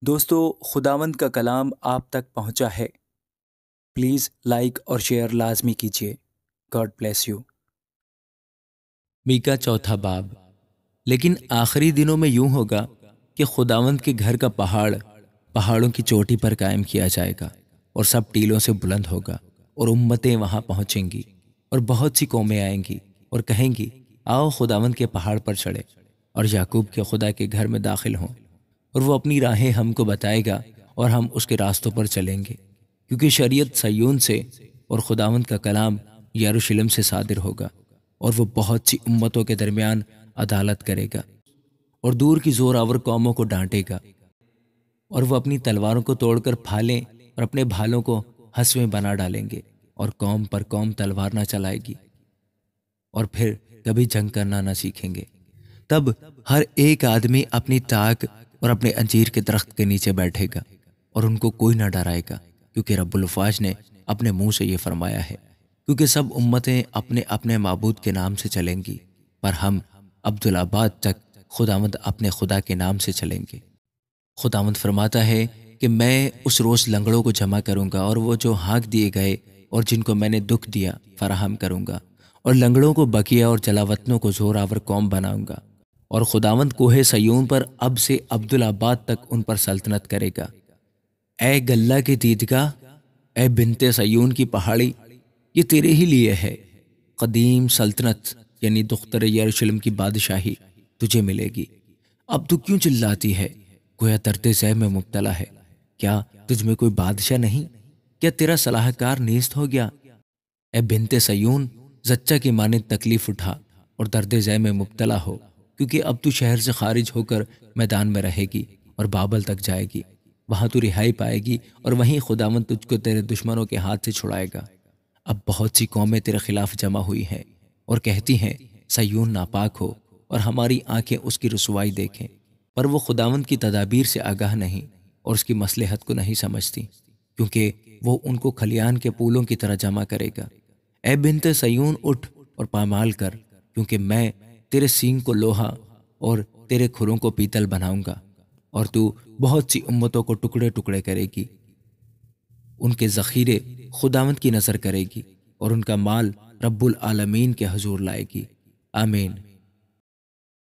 دوستو، خداوند کا کلام آپ تک پہنچا ہے۔ پلیز لائک اور شیئر لازمی کیجیے۔ God bless you. میکا چوتھا باب۔ لیکن آخری دنوں میں یوں ہوگا کہ خداوند کے گھر کا پہاڑ پہاڑوں کی چوٹی پر قائم کیا جائے گا اور سب ٹیلوں سے بلند ہوگا، اور امتیں وہاں پہنچیں گی، اور بہت سی قومیں آئیں گی اور کہیں گی آؤ خداوند کے پہاڑ پر چڑھے اور یعقوب کے خدا کے گھر میں داخل ہوں، اور وہ اپنی راہیں ہم کو بتائے گا اور ہم اس کے راستوں پر چلیں گے، کیونکہ شریعت صیون سے اور خداوند کا کلام یروشلم سے صادر ہوگا، اور وہ بہت سی امتوں کے درمیان عدالت کرے گا اور دور کی زور آور قوموں کو ڈانٹے گا، اور وہ اپنی تلواروں کو توڑ کر پھالیں اور اپنے بھالوں کو ہنسویں بنا ڈالیں گے، اور قوم پر قوم تلوار نہ چلائے گی اور پھر کبھی جنگ کرنا نہ سیکھیں گے۔ تب ہر ایک آدمی اپنی تاک اور اپنے انجیر کے درخت کے نیچے بیٹھے گا، اور ان کو کوئی نہ ڈرائے گا، کیونکہ رب الفاظ نے اپنے منہ سے یہ فرمایا ہے، کیونکہ سب امتیں اپنے اپنے معبود کے نام سے چلیں گی، پر ہم عبدالآباد تک خداوند اپنے خدا کے نام سے چلیں گے۔ خداوند فرماتا ہے کہ میں اس روز لنگڑوں کو جمع کروں گا، اور وہ جو ہانک دیے گئے اور جن کو میں نے دکھ دیا فراہم کروں گا، اور لنگڑوں کو بقیہ اور جلاوطنوں کو زور آور قوم بناؤں گا، اور خداوند کوہ سیون پر اب سے عبدالآباد تک ان پر سلطنت کرے گا۔ اے گلہ کی دیدگاہ، اے بنت سیون کی پہاڑی، یہ تیرے ہی لیے ہے۔ قدیم سلطنت یعنی دختر یروشلم کی بادشاہی تجھے ملے گی۔ اب تو کیوں چلاتی ہے؟ گویا درد ذہ میں مبتلا ہے۔ کیا تجھ میں کوئی بادشاہ نہیں؟ کیا تیرا صلاح کار نیست ہو گیا؟ اے بنت سیون، زچہ کی مانند تکلیف اٹھا اور درد ذہ میں مبتلا ہو، کیونکہ اب تو شہر سے خارج ہو کر میدان میں رہے گی اور بابل تک جائے گی۔ وہاں تو رہائی پائے گی، اور وہیں خداوند تجھ کو تیرے دشمنوں کے ہاتھ سے چھڑائے گا۔ اب بہت سی قومیں تیرے خلاف جمع ہوئی ہیں اور کہتی ہیں سیون ناپاک ہو اور ہماری آنکھیں اس کی رسوائی دیکھیں، پر وہ خداوند کی تدابیر سے آگاہ نہیں اور اس کی مصلحت کو نہیں سمجھتی، کیونکہ وہ ان کو کھلیان کے پھولوں کی طرح جمع کرے گا۔ اے بنت سیون، اٹھ اور پامال کر، کیونکہ میں تیرے سینگ کو لوہا اور تیرے کھروں کو پیتل بناؤں گا، اور تو بہت سی امتوں کو ٹکڑے ٹکڑے کرے گی۔ ان کے ذخیرے خداوند کی نظر کرے گی، اور ان کا مال رب العالمین کے حضور لائے گی۔ آمین۔